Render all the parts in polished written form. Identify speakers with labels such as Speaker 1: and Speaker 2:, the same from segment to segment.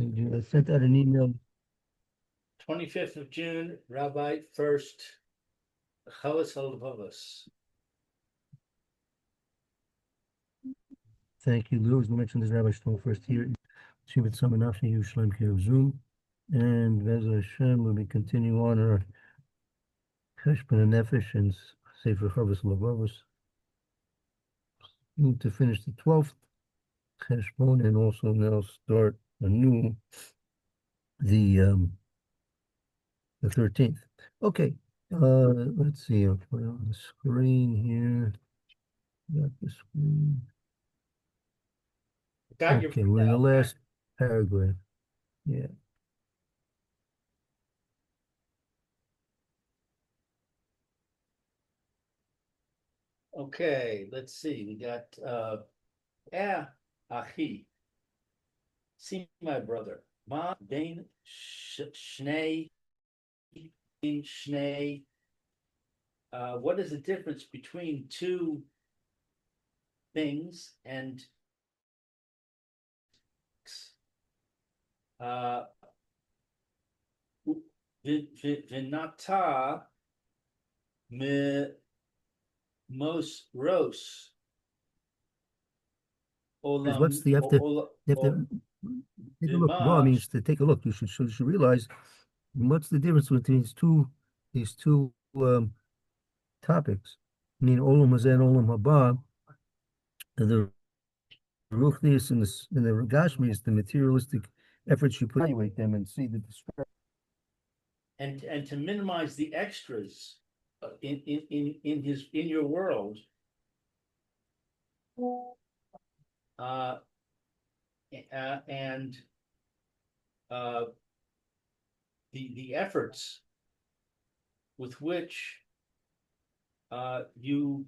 Speaker 1: I sent out an email.
Speaker 2: 25th of June, Rabbi Furst, Halavovos.
Speaker 1: Thank you, Lou. As we mentioned, this Rabbi Stone first here. Shivat Samanafni Yerushalayim Kiruv Zoom. And Bez Hashem, we'll be continuing on our Heshbon and Hanefesh and Sefer Halavovos. Need to finish the 12th Heshbon and also now start anew the 13th. Okay, let's see. I'll put it on the screen here. Got the screen. Okay, we're in the last paragraph. Yeah.
Speaker 2: Okay, let's see. We got Achi. See my brother. Ma Bain Shnei Shnei. What is the difference between two things and Vinata me mos ros
Speaker 1: Because
Speaker 2: olam
Speaker 1: what's the, you have to take a look. No, I mean, to take a look. You should realize what's the difference between these two topics. I mean, olam hazeh and olam haba. The ruchnius and the gashmi is the materialistic efforts you put evaluate them and see the discrepancy.
Speaker 2: And to minimize the extras in your world, and the efforts with which you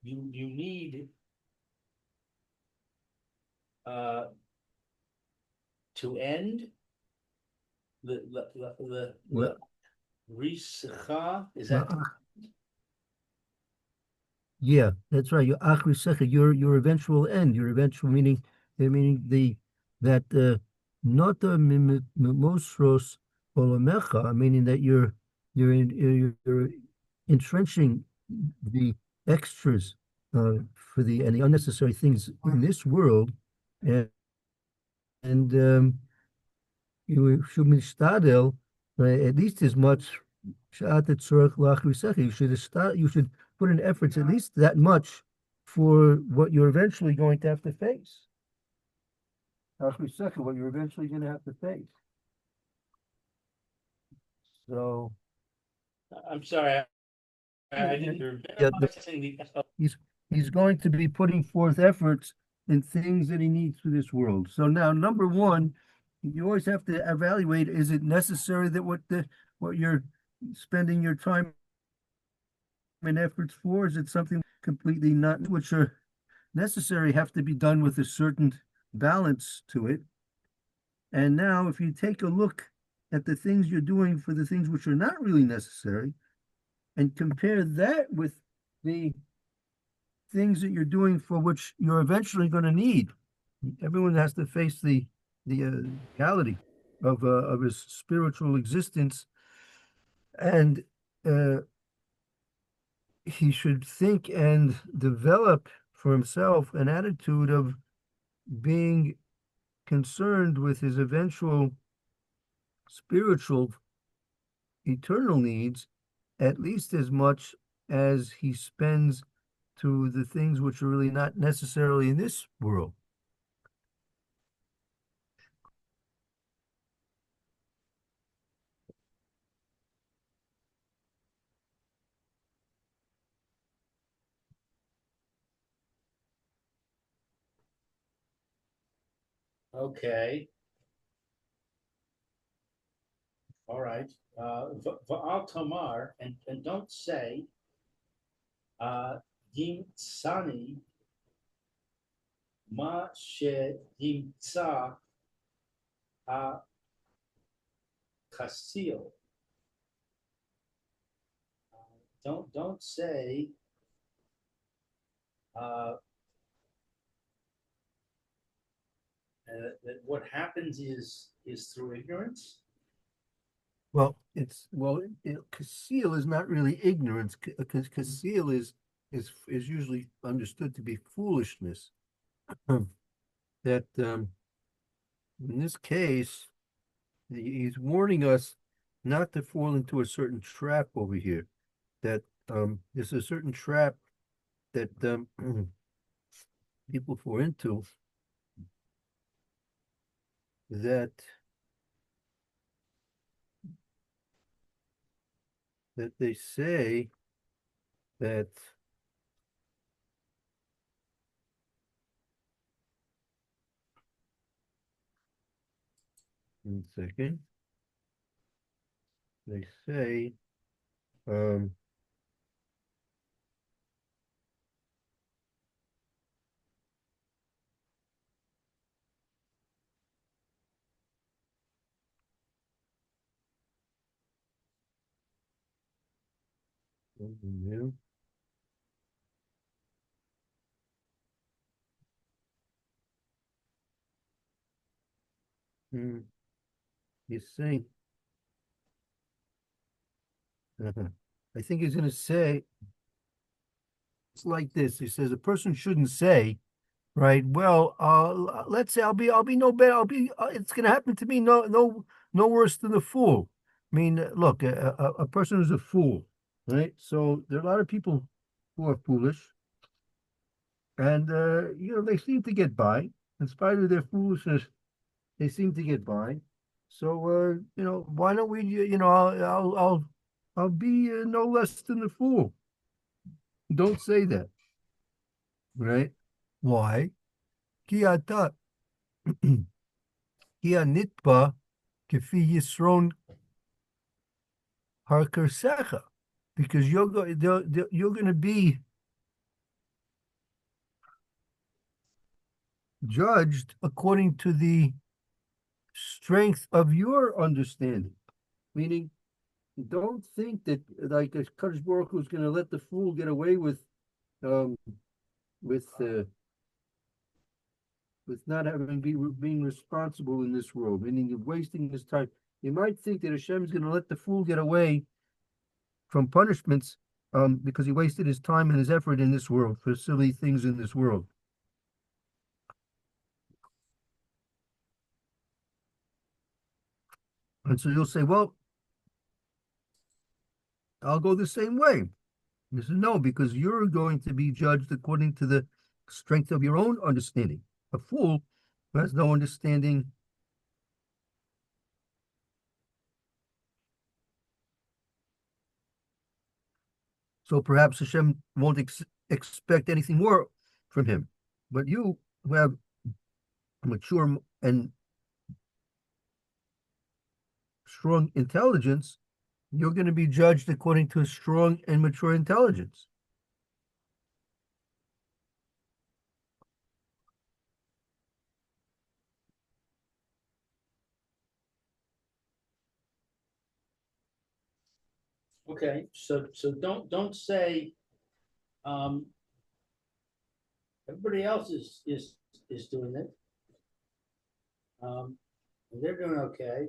Speaker 2: need to end the rischa, is that?
Speaker 1: Yeah, that's right. Your achri secha, your eventual end, your eventual meaning that not the mimosros olamecha, meaning that you're entrenching the extras for the unnecessary things in this world, and you should mishtadel at least as much. You should put in efforts at least that much for what you're eventually going to have to face. What you're eventually going to have to face. So
Speaker 2: I'm sorry, I didn't.
Speaker 1: He's going to be putting forth efforts in things that he needs for this world. So now, number one, you always have to evaluate: is it necessary that what you're spending your time and efforts for? Is it something completely not, which are necessary, have to be done with a certain balance to it? And now, if you take a look at the things you're doing for the things which are not really necessary, and compare that with the things that you're doing for which you're eventually going to need. Everyone has to face the reality of his spiritual existence, and he should think and develop for himself an attitude of being concerned with his eventual spiritual eternal needs at least as much as he spends to the things which are really not necessarily in this world.
Speaker 2: Okay. All right. Va'al Tamar, and don't say Yimtsani Ma She Yimtsa Ha Kasil. Don't say that what happens is through ignorance?
Speaker 1: Well, conceal is not really ignorance. Conceal is usually understood to be foolishness. That in this case, he's warning us not to fall into a certain trap over here. That there's a certain trap that people fall into that they say that one second. They say um mm, he's saying I think he's going to say it's like this. He says a person shouldn't say, right? Well, let's say I'll be no better. It's going to happen to me. No worse than a fool. I mean, look, a person who's a fool, right? So there are a lot of people who are foolish, and they seem to get by in spite of their foolishness. They seem to get by. So, why don't we? I'll be no less than a fool. Don't say that, right? Why? Ki ata ki anitba kefi yisron harkersecha, because you're going to be judged according to the strength of your understanding. Meaning, don't think that like a Kadosh Baruch Hu is going to let the fool get away um with uh, with not having being responsible in this world, meaning of wasting his time. You might think that Hashem is going to let the fool get away from punishments because he wasted his time and his effort in this world for silly things in this world. And so you'll say, well, I'll go the same way. He says, no, because you're going to be judged according to the strength of your own understanding. A fool who has no understanding so perhaps Hashem won't expect anything more from him. But you who have mature and strong intelligence, you're going to be judged according to a strong and mature intelligence.
Speaker 2: Okay, so don't say everybody else is doing it. And they're doing okay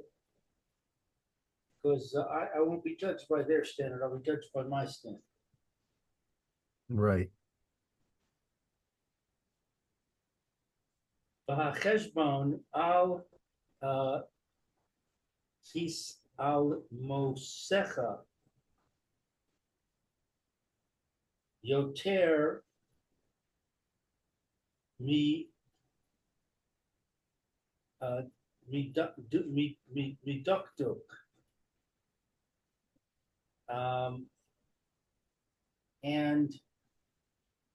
Speaker 2: because I won't be judged by their standard. I'll be judged by my standard.
Speaker 1: Right.
Speaker 2: Heshbon al his al mosecha yoter mi midokduk. And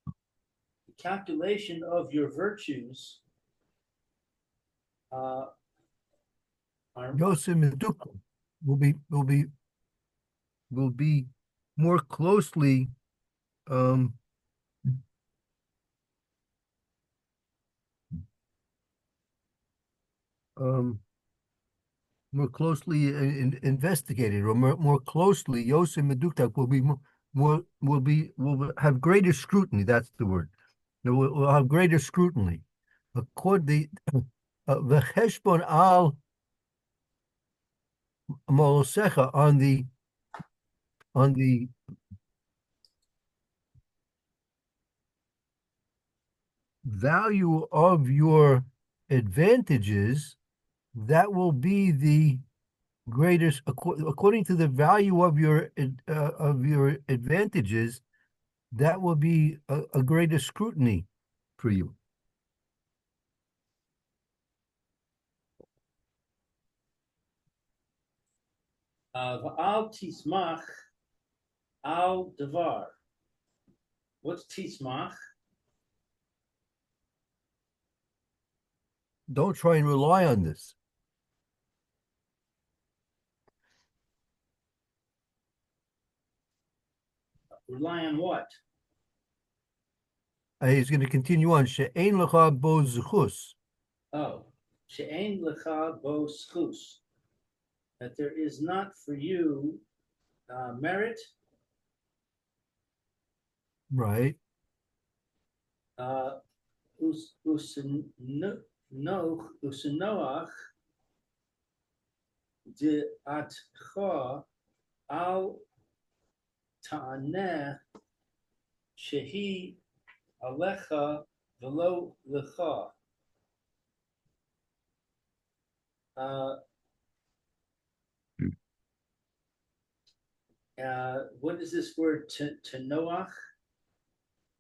Speaker 2: the calculation of your virtues are
Speaker 1: Yosef Meduk will be more closely um um more closely investigated, or more closely. Yosef Meduktak will be will have greater scrutiny. That's the word. Will have greater scrutiny. Accord the the Heshbon al Molosecha on the value of your advantages, that will be the greatest according to the value of your advantages. That will be a greater scrutiny for you.
Speaker 2: Va'al tismach al devar. What's tismach?
Speaker 1: Don't try and rely on this.
Speaker 2: Rely on what?
Speaker 1: He's going to continue on. She'ein lecha bo zechus.
Speaker 2: Oh, she'ein lecha bo schus. That there is not for you merit.
Speaker 1: Right.
Speaker 2: Usinoach de atcha al ta'aneh shehi alecha velo lecha. What is this word to Noach?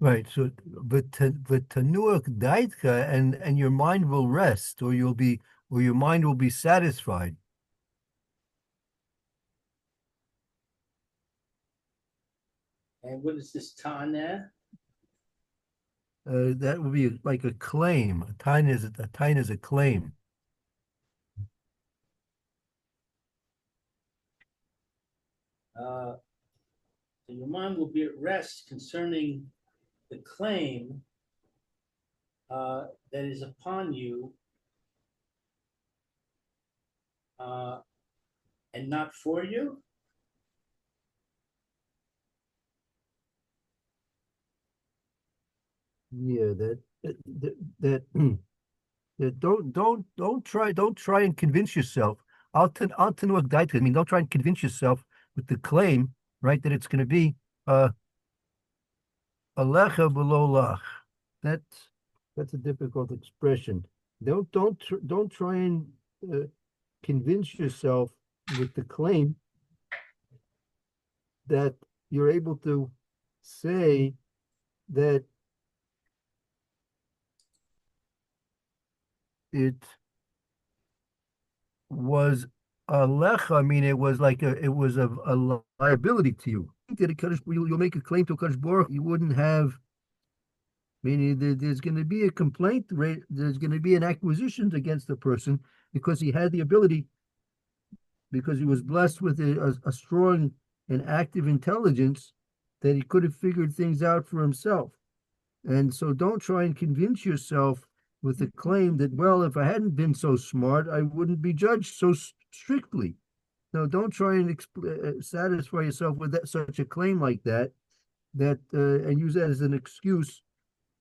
Speaker 1: Right. So, but tanuach daitka, and your mind will rest, or your mind will be satisfied.
Speaker 2: And what is this Taneh?
Speaker 1: That would be like a claim. A tine is a claim.
Speaker 2: So your mind will be at rest concerning the claim that is upon you, and not for you.
Speaker 1: Yeah, that don't try and convince yourself. I'll tanuach daitka. I mean, don't try and convince yourself with the claim, right, that it's going to be alecha below lach. That's a difficult expression. Don't try and uh, convince yourself with the claim that you're able to say that it was alecha. I mean, it was like it was a liability to you. You'll make a claim to a Kadosh Baruch, you wouldn't have. Meaning there's going to be a complaint, there's going to be an acquisition against the person because he had the ability, because he was blessed with a strong and active intelligence, that he could have figured things out for himself. And so don't try and convince yourself with the claim that, well, if I hadn't been so smart, I wouldn't be judged so strictly. No, don't try and satisfy yourself with such a claim like that, and use that as an excuse.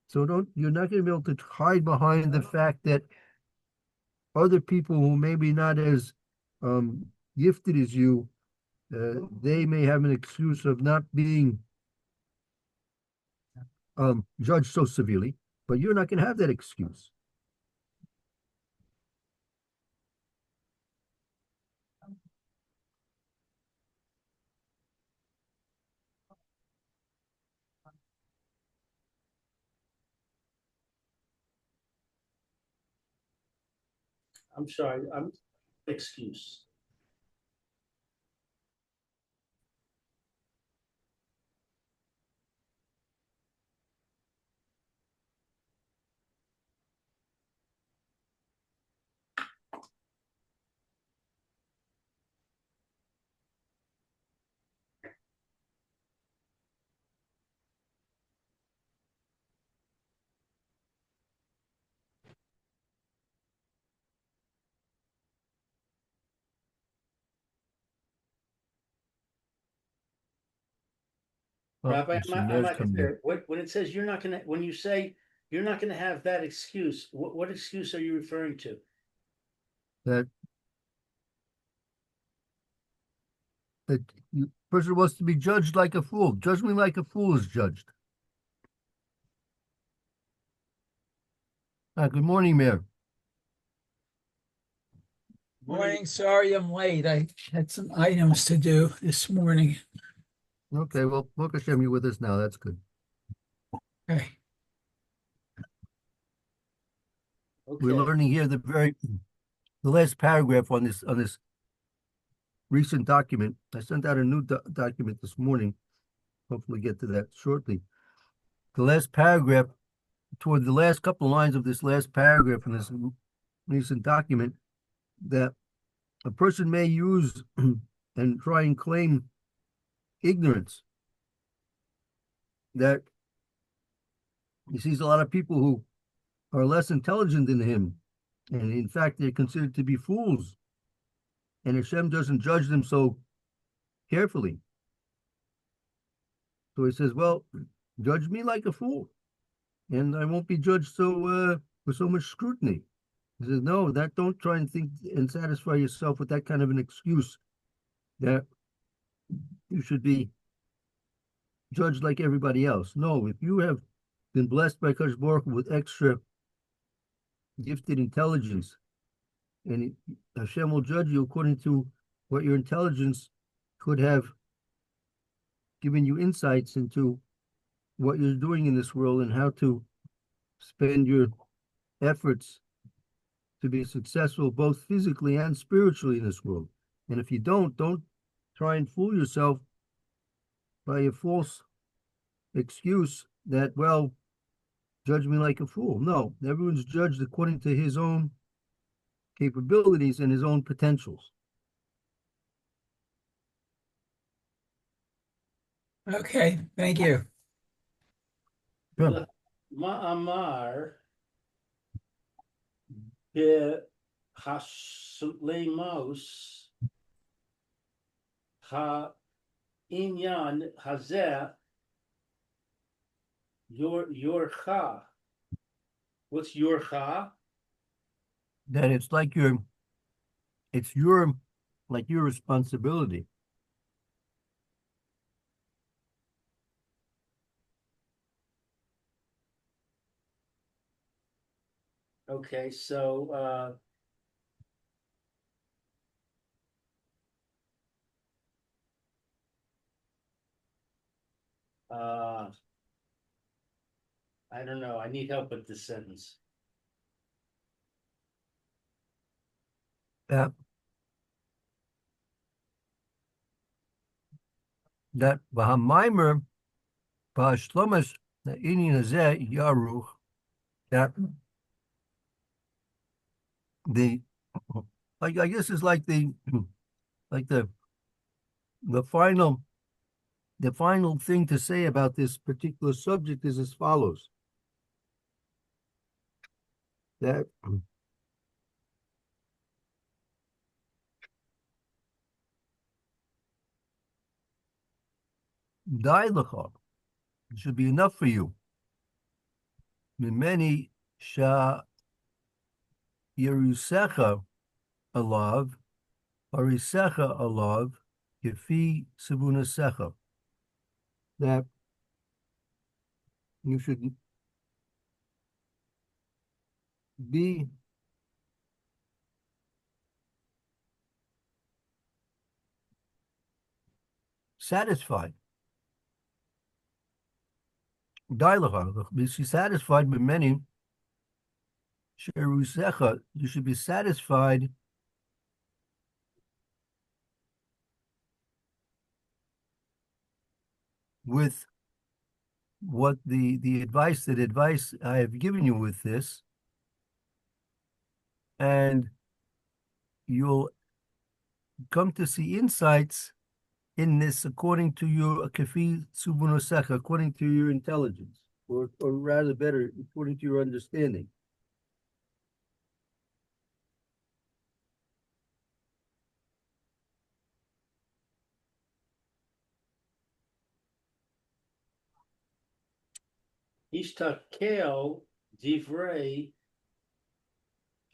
Speaker 1: So you're not going to be able to hide behind the fact that other people who maybe not as um, gifted as you, they may have an excuse of not being judged so severely, but you're not going to have that excuse.
Speaker 2: I'm sorry. I'm excuse.
Speaker 1: Oh,
Speaker 2: Rabbi, I'm
Speaker 1: Mayor's
Speaker 2: not
Speaker 1: coming in.
Speaker 2: clear. When it says you're not gonna, when you say you're not gonna have that excuse, what excuse are you referring to?
Speaker 1: that person wants to be judged like a fool. Judge me like a fool is judged. Good morning, Mayor.
Speaker 3: Morning, sorry I'm late. I had some items to do this morning.
Speaker 1: Okay, well, Baruch Hashem, you're with us now. That's good.
Speaker 3: Okay.
Speaker 1: We're
Speaker 2: Okay,
Speaker 1: learning here the last paragraph on this recent document. I sent out a new document this morning. Hopefully get to that shortly. The last paragraph, toward the last couple of lines of this last paragraph in this recent document, that a person may use and try and claim ignorance. That he sees a lot of people who are less intelligent than him, and in fact, they're considered to be fools. And Hashem doesn't judge them so carefully. So he says, well, judge me like a fool, and I won't be judged with so much scrutiny. He says, no, that don't try and think and satisfy yourself with that kind of an excuse that you should be judged like everybody else. No, if you have been blessed by Kadosh Baruch Hu with extra gifted intelligence, and Hashem will judge you according to what your intelligence could have given you insights into what you're doing in this world and how to spend your efforts to be successful both physically and spiritually in this world. And if you don't try and fool yourself by a false excuse that, well, judge me like a fool. No, everyone's judged according to his own capabilities and his own potentials.
Speaker 3: Okay, thank you.
Speaker 1: Sure.
Speaker 2: Ma'amar Hashlemos Ha'inyan Hazeh Yorcha. What's Yorcha?
Speaker 1: That it's your responsibility.
Speaker 2: Okay, so I don't know. I need help with this sentence.
Speaker 1: That V'hamaimer Ba'ashlomas Inyan Hazeh Yaruch, that the I guess is like the the final thing to say about this particular subject is as follows: that Dailacha should be enough for you. Mimeni Sha Yerusecha Alav, Arisecha Alav, Kefi Sivunasecha. That you should be satisfied. Dailacha, be satisfied with many. Sherusecha, you should be satisfied with what the advice I have given you with this, and you'll come to see insights in this according to your kafi subunoseka, according to your intelligence, or rather better, according to your understanding.
Speaker 2: Ishtakel divrei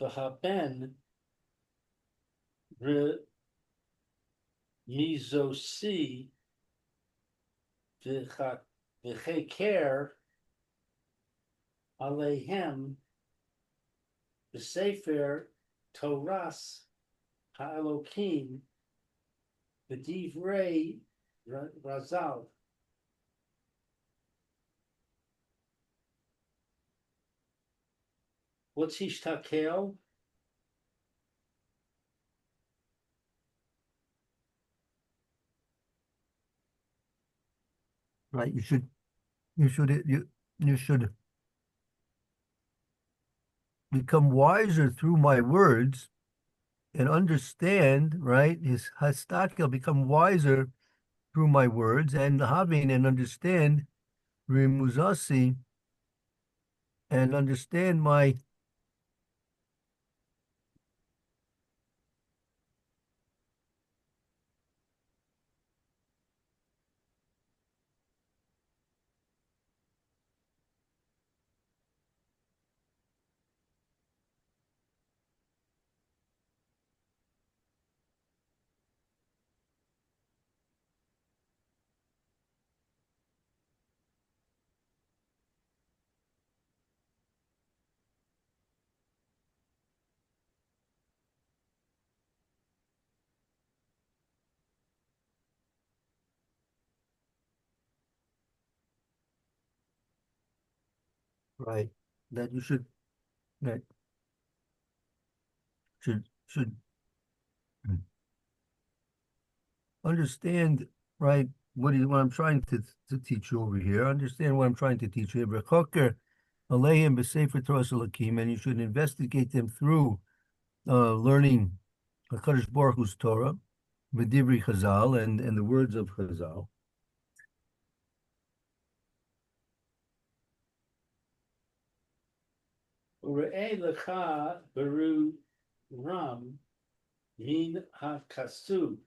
Speaker 2: v'haben mizosi v'cheker alehem b'sefer Toras ha'elokim v'divrei razal. What's hishtakel?
Speaker 1: Right, you should become wiser through my words and understand, right? His hastakel, become wiser through my words, and having and understand rimuzasi, and understand my right, that you that should understand, right, what I'm trying to teach you over here. Understand what I'm trying to teach you. V'choker aleim b'sefer Torah Elokim, and you should investigate them through learning HaKadosh Baruch Hu's Torah, v'divri Chazal, and the words of Chazal.
Speaker 2: Ure'eh lecha beru ram min hakasu,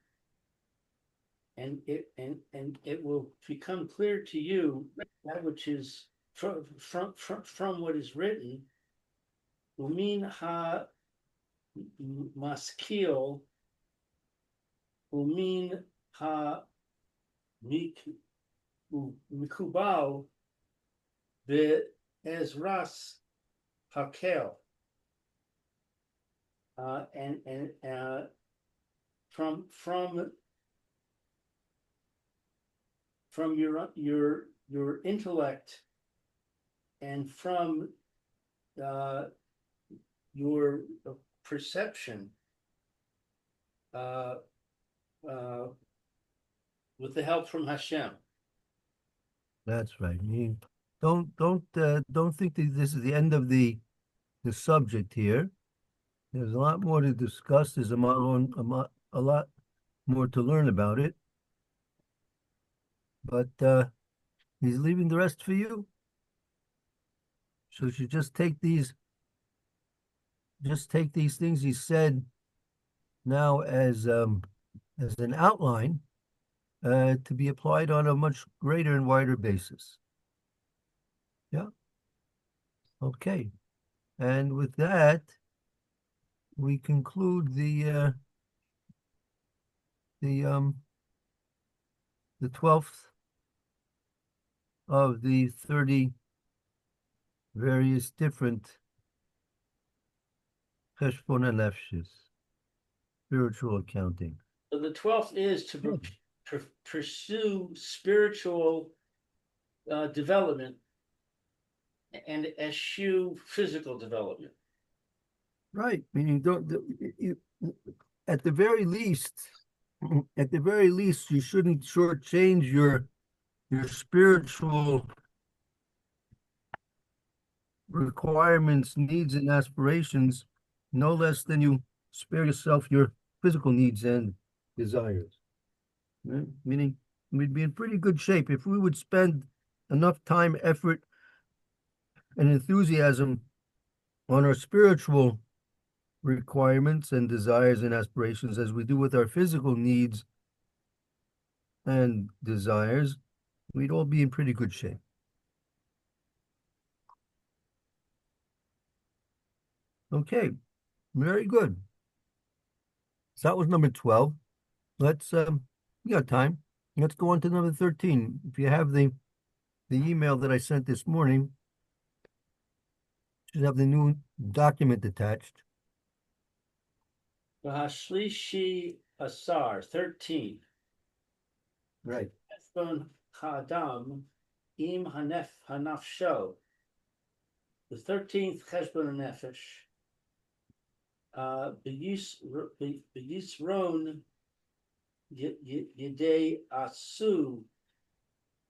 Speaker 2: and it will become clear to you that which is from what is written. Umin ha maskil, umin ha mikubal be ezras hakel, and from your intellect and from your perception, with the help from Hashem.
Speaker 1: That's right. Don't think that this is the end of the subject here. There's a lot more to discuss. There's a lot more to learn about it. But he's leaving the rest for you. So you should just take these things he said now as an outline to be applied on a much greater and wider basis. Yeah. Okay. And with that, we conclude the 12th of the 30 various different Heshbon Hanefesh, spiritual accounting.
Speaker 2: So the 12th is to pursue spiritual development and eschew physical development.
Speaker 1: Right. Meaning, at the very least, you shouldn't shortchange your spiritual requirements, needs, and aspirations, no less than you spare yourself your physical needs and desires. Right? Meaning, we'd be in pretty good shape if we would spend enough time, effort, and enthusiasm on our spiritual requirements and desires and aspirations as we do with our physical needs and desires. We'd all be in pretty good shape. Okay, very good. So that was number 12. Let's we got time. Let's go on to number 13. If you have the email that I sent this morning, should have the new document attached.
Speaker 2: V'hashlishi asar, 13.
Speaker 1: Right.
Speaker 2: Heshbon ha'adam im hanafsho. The 13th Heshbon hanefesh. B'yisron yedei asu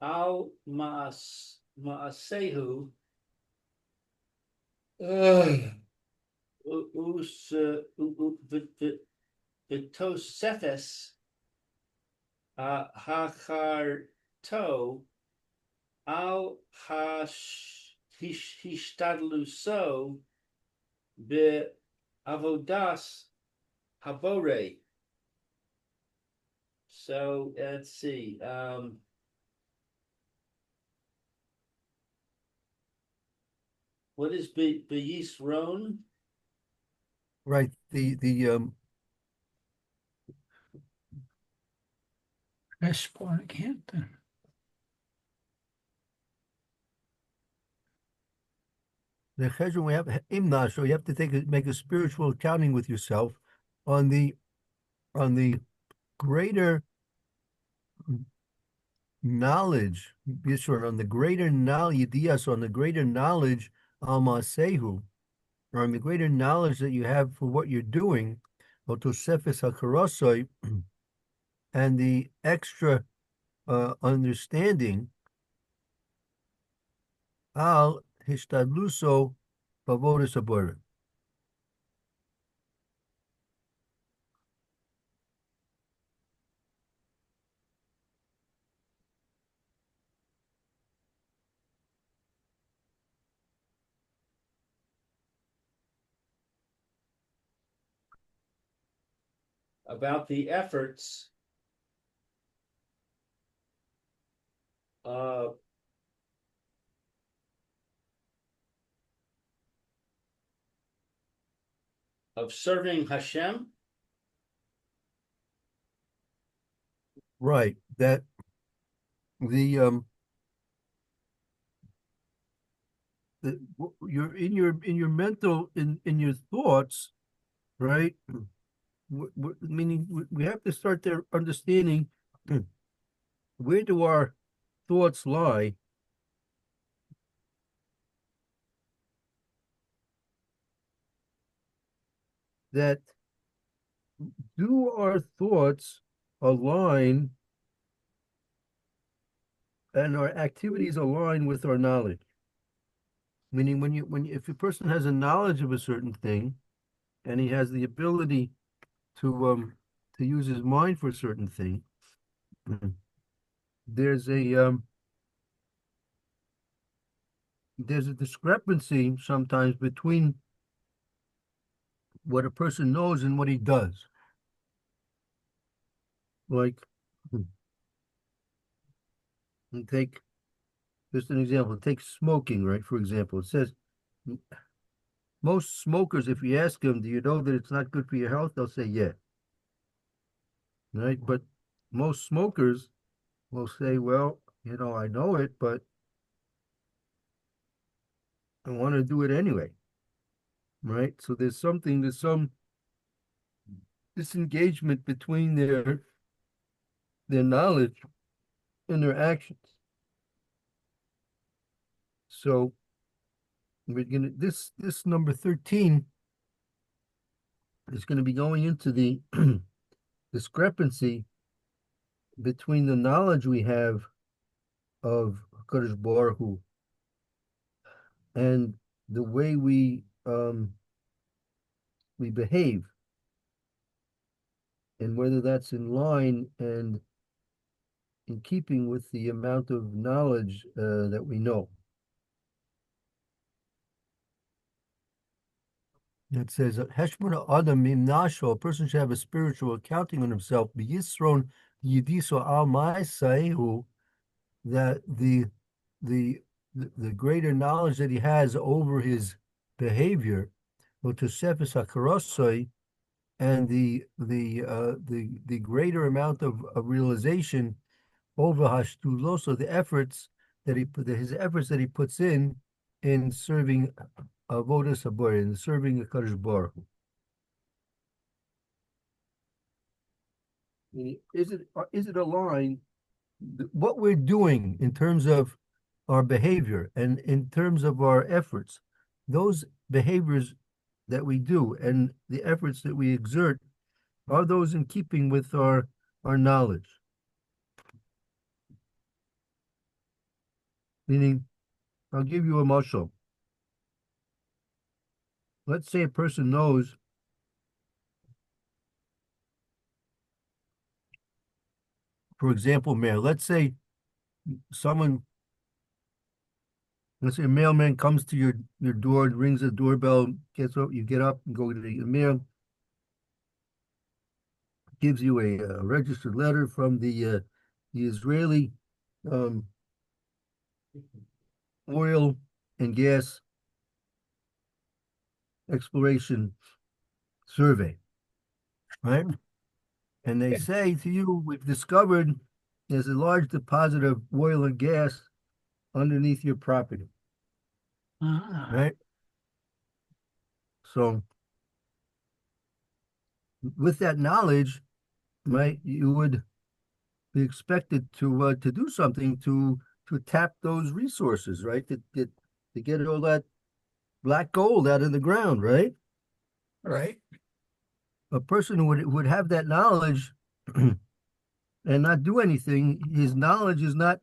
Speaker 2: al ma'asehu us v'tosefes hacharto al hishtadluso be'avodas habore. So let's see. What is B'Yisron?
Speaker 1: Right.
Speaker 3: Heshbon, I can't.
Speaker 1: The cheshbon we have imna, so you have to make a spiritual accounting with yourself on the greater knowledge, Yisron, on the greater knowledge, Yedias, on the greater knowledge, Almasehu, or on the greater knowledge that you have for what you're doing, Otosefes Hakarosoi, and the extra understanding, Al Hishtadluso Bavodas Abora.
Speaker 2: About the efforts of serving Hashem.
Speaker 1: Right. That the you're in your mental in your thoughts, right? Meaning we have to start there understanding where do our thoughts lie, that do our thoughts align and our activities align with our knowledge? Meaning if a person has a knowledge of a certain thing and he has the ability to use his mind for a certain thing, there's a discrepancy sometimes between what a person knows and what he does. Like, and take just an example, take smoking, right? For example, it says most smokers, if you ask them, do you know that it's not good for your health? They'll say, yeah. Right? But most smokers will say, well, I know it, but I want to do it anyway. Right? So there's some disengagement between their knowledge and their actions. So we're gonna this number 13 is going to be going into the discrepancy between the knowledge we have of HaKadosh Baruch Hu and the way we behave, and whether that's in line and in keeping with the amount of knowledge that we know. It says, Heshbon Adam Imnasho, a person should have a spiritual accounting on himself, B'Yisron Yidiso Al Ma'asehu, that the greater knowledge that he has over his behavior, Otosefes HaKarosoi, and the greater amount of realization over hashtulo, so the efforts that his efforts that he puts in serving avodas habor, in serving the Kadosh Baruch Hu. Is it aligned what we're doing in terms of our behavior and in terms of our efforts, those behaviors that we do and the efforts that we exert, are those in keeping with our knowledge? Meaning, I'll give you a mashal. Let's say a person knows, for example, mail. Let's say someone, let's say a mailman comes to your door, rings the doorbell, gets up, you get up and go to the mail, gives you a registered letter from the Israeli oil and gas exploration survey, right? And they say to you, we've discovered there's a large deposit of oil and gas underneath your property, right? So with that knowledge, right, you would be expected to do something to tap those resources, right? To get all that black gold out of the ground, right?
Speaker 3: Right.
Speaker 1: A person who would have that knowledge and not do anything, his knowledge is not,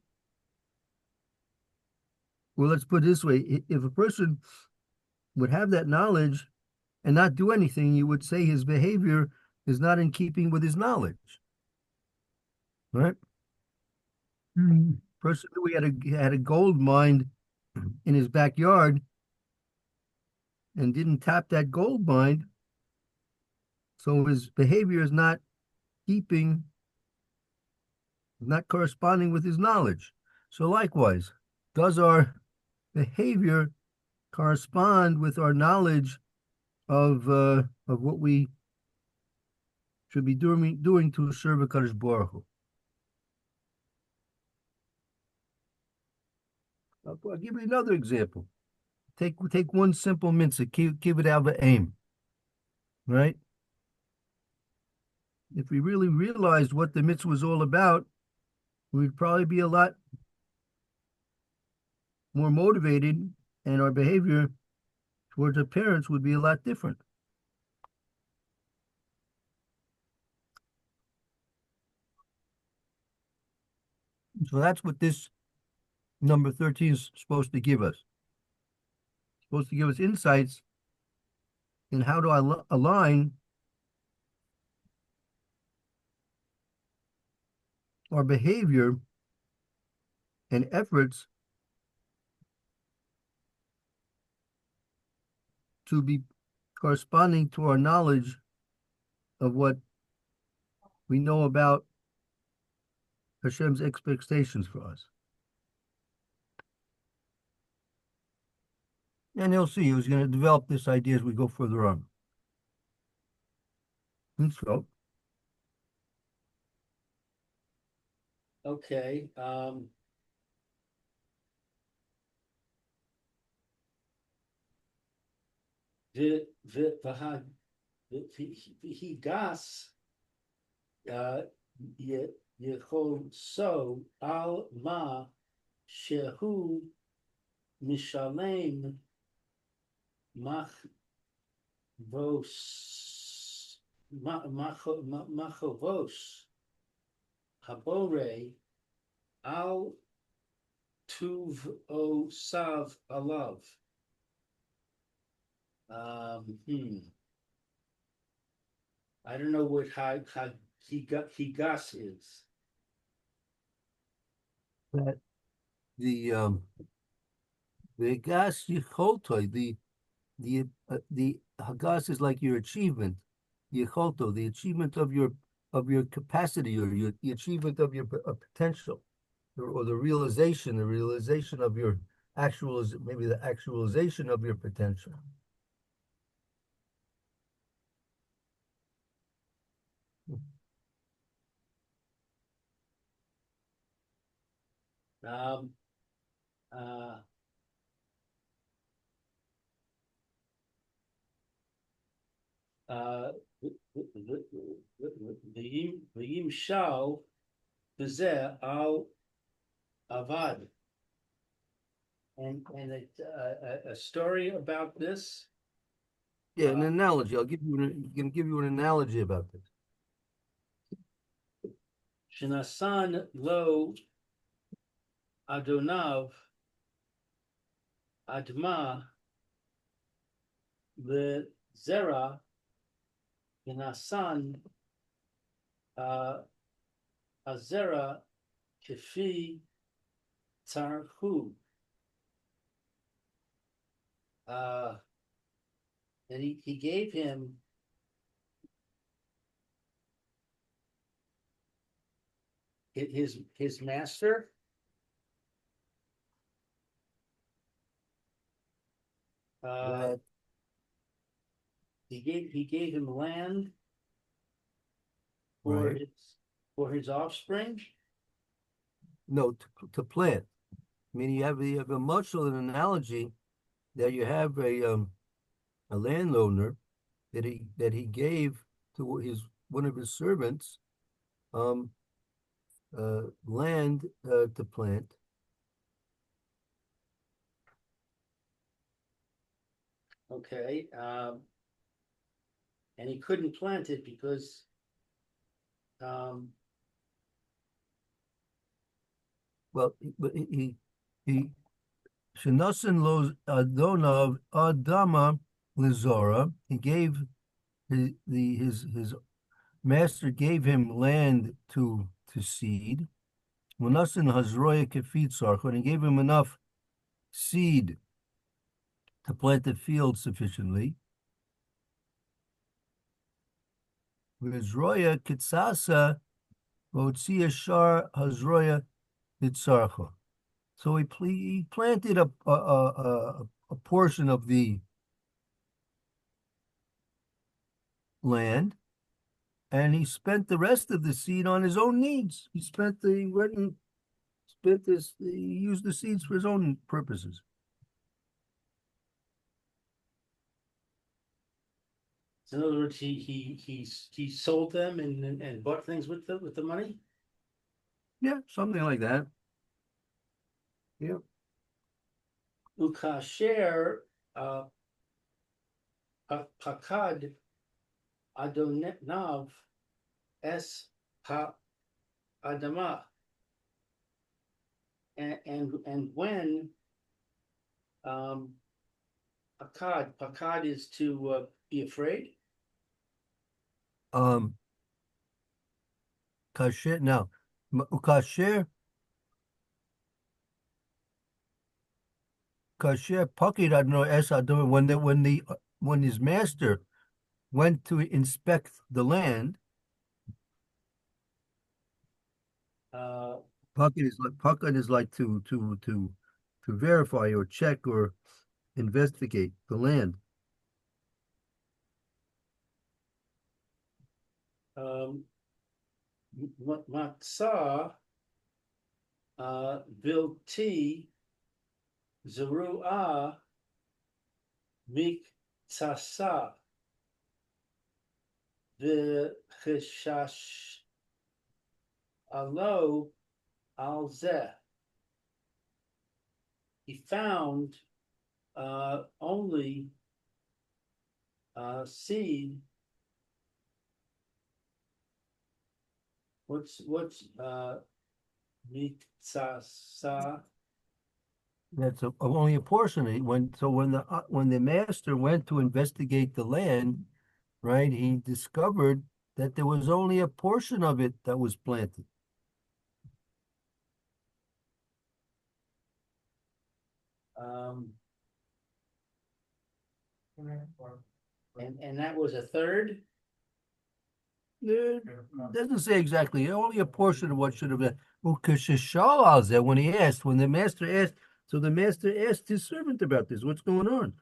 Speaker 1: well, let's put it this way. If a person would have that knowledge and not do anything, you would say his behavior is not in keeping with his knowledge, right?
Speaker 3: Mm.
Speaker 1: Person who had a gold mine in his backyard and didn't tap that gold mine, so his behavior is not keeping, not corresponding with his knowledge. So likewise, does our behavior correspond with our knowledge of what we should be doing to serve a Kadosh Baruch Hu? I'll give you another example. Take one simple mitzvah, give it out of aim, right? If we really realized what the mitzvah was all about, we'd probably be a lot more motivated, and our behavior towards our parents would be a lot different. So that's what this number 13 is supposed to give us. It's supposed to give us insights in how to align our behavior and efforts to be corresponding to our knowledge of what we know about Hashem's expectations for us. And you'll see who's going to develop this idea as we go further on. And so,
Speaker 2: Okay, והיגס יכול so על מה שהוא משלם מחובוס הבורא על טוב עושיו עליו. I don't know what Higas is.
Speaker 1: that the gas yicholtoi, the hagas is like your achievement, yicholto, the achievement of your capacity, or the achievement of your potential, or the realization of your maybe the actualization of your potential.
Speaker 2: Um, uh, V'yimshal b'zeh al avad. And a story about this.
Speaker 1: Yeah, an analogy. Gonna give you an analogy about this.
Speaker 2: Shinasan lo Adonav Adma the Zera Shinasan Azera Kefi Tarhu. And he gave him his master
Speaker 1: That
Speaker 2: he gave him land for
Speaker 1: right?
Speaker 2: his offspring.
Speaker 1: No, to plant. I mean, you have a much of an analogy that you have a landowner that he gave to his one of his servants um land to plant.
Speaker 2: Okay, and he couldn't plant it because
Speaker 1: Well, he Shenosin los Adonav Adama Lizora. He gave his master gave him land to seed. Munasin Hazroya Kefitzarch, and he gave him enough seed to plant the field sufficiently. Vizroya Kitsasa Votzia Shar Hazroya Hitzarcha. So he planted a portion of the land, and he spent the rest of the seed on his own needs. He went and spent this. He used the seeds for his own purposes.
Speaker 2: in other words, he sold them and bought things with the money.
Speaker 1: Yeah, something like that. Yeah.
Speaker 2: Ukasher pakad adonav es ha adama. And when pakad is to be afraid.
Speaker 1: Kasher now, kasher pakid adno es adama. When his master went to inspect the land, pakid is like to verify or check or investigate the land.
Speaker 2: Matzah vilti zeruah miktasa v'cheshash alo al zeh. He found only seed. What's miktasa?
Speaker 1: That's only a portion. When the master went to investigate the land, right, he discovered that there was only a portion of it that was planted.
Speaker 2: And that was a third.
Speaker 1: It doesn't say exactly. Only a portion of what should have been. When the master asked, so the master asked his servant about this. What's going on?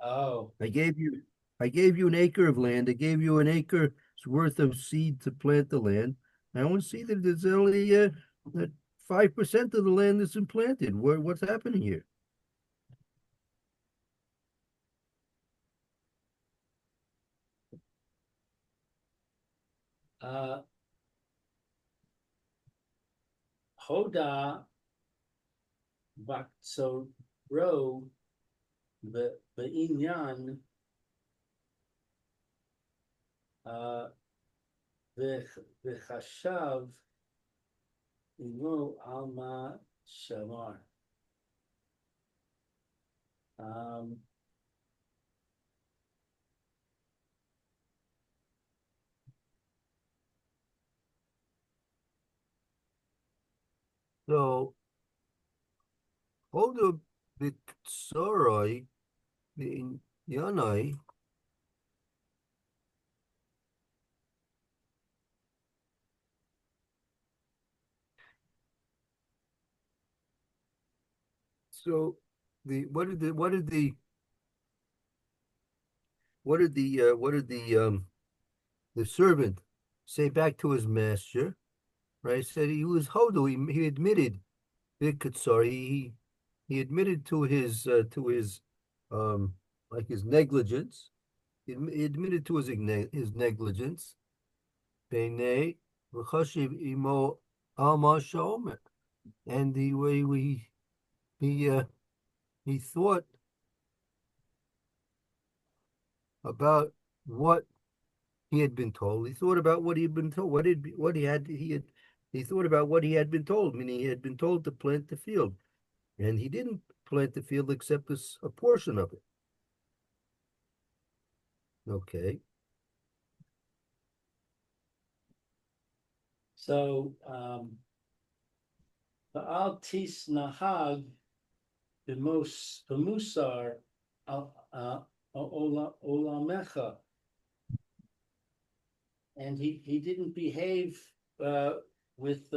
Speaker 2: Oh,
Speaker 1: I gave you an acre of land. I gave you an acre worth of seed to plant the land. I want to see that there's only that 5% of the land that's implanted. What's happening here?
Speaker 2: Hoda Baksoro Be'inyan V'chashav Imo Alma Shamar.
Speaker 1: So Hoda Bitsoroi in Yanai. So what did the servant say back to his master? Right, said he was Hodo. He admitted sorry. He admitted to his like his negligence. He admitted to his negligence. Bene v'chashiv imo alma shomer, and the way he thought about what he had been told. He thought about what he had been told. He thought about what he had been told. Meaning he had been told to plant the field, and he didn't plant the field except a portion of it. Okay.
Speaker 2: So Ba'al tis nahag b'musar olamecha, and he didn't behave with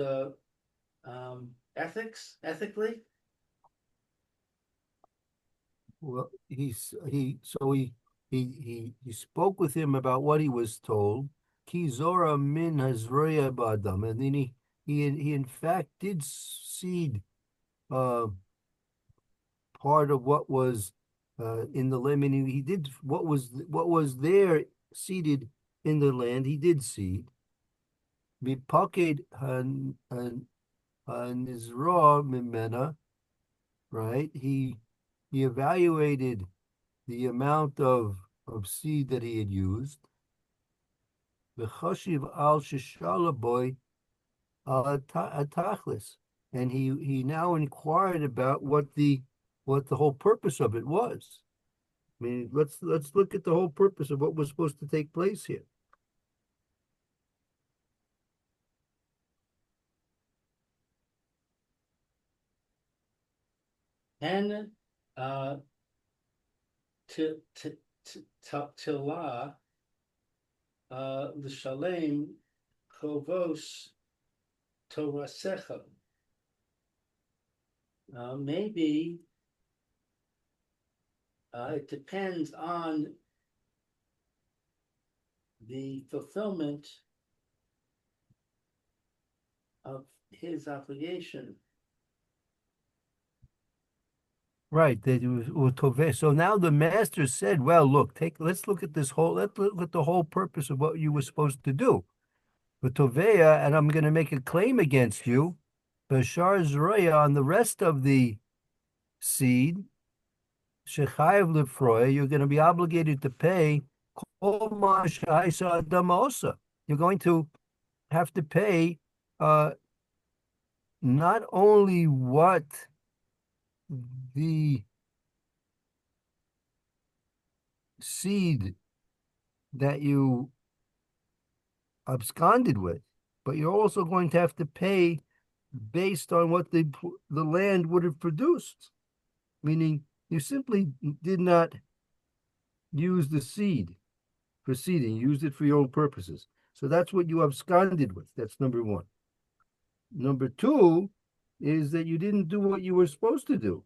Speaker 2: ethically.
Speaker 1: Well, he spoke with him about what he was told. Ki zora min hazroya ba'adam, and then he in fact did seed part of what was in the land. Meaning he did what was there seeded in the land. He did seed. Mipaked nizra mimena, right? He evaluated the amount of seed that he had used. The chashiv al shishalaboy atachlis, and he now inquired about what the whole purpose of it was. I mean, let's look at the whole purpose of what was supposed to take place here.
Speaker 2: And tila l'shalem chovos torasecha. Maybe it depends on the fulfillment of his obligation.
Speaker 1: Right. So now the master said, "Well, let's look at let's look at the whole purpose of what you were supposed to do. But Tovea, and I'm going to make a claim against you, Bashar Zroya, on the rest of the seed, Shechayev Lefroya, you're going to be obligated to pay Kol Ma Shaisa Damosa. You're going to have to pay not only what the seed that you absconded with, but you're also going to have to pay based on what the land would have produced, meaning you simply did not use the seed for seeding, you used it for your own purposes. So that's what you absconded with. That's number one. Number two is that you didn't do what you were supposed to do.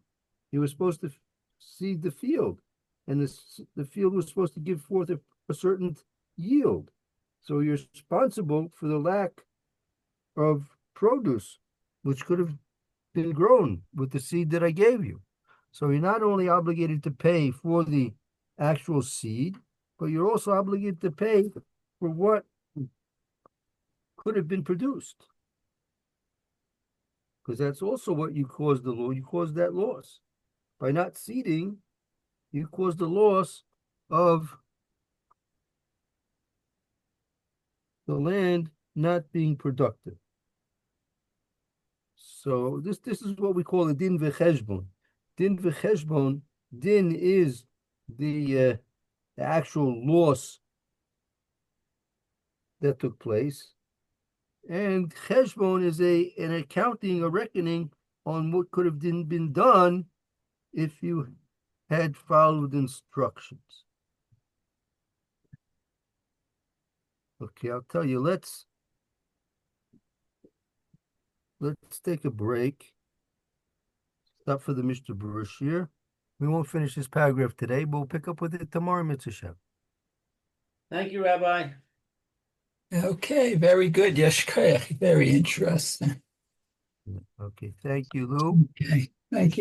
Speaker 1: You were supposed to seed the field, and the field was supposed to give forth a certain yield. So you're responsible for the lack of produce, which could have been grown with the seed that I gave you. So you're not only obligated to pay for the actual seed, but you're also obligated to pay for what could have been produced. Because that's also what you caused the law. You caused that loss. By not seeding, you caused the loss of the land not being productive. So this is what we call a din v'cheshbon. Din v'cheshbon, din is the actual loss that took place, and cheshbon is an accounting, a reckoning on what could have been done if you had followed instructions. Okay, I'll tell you, let's take a break. Stop for the Mr. Baruch. We won't finish this paragraph today, but we'll pick up with it tomorrow, Mitzvah Shem.
Speaker 2: Thank you, Rabbi.
Speaker 3: Okay, very good. Yesh koach. Very interesting.
Speaker 1: Okay, thank you, Lou.
Speaker 3: Okay, thank you.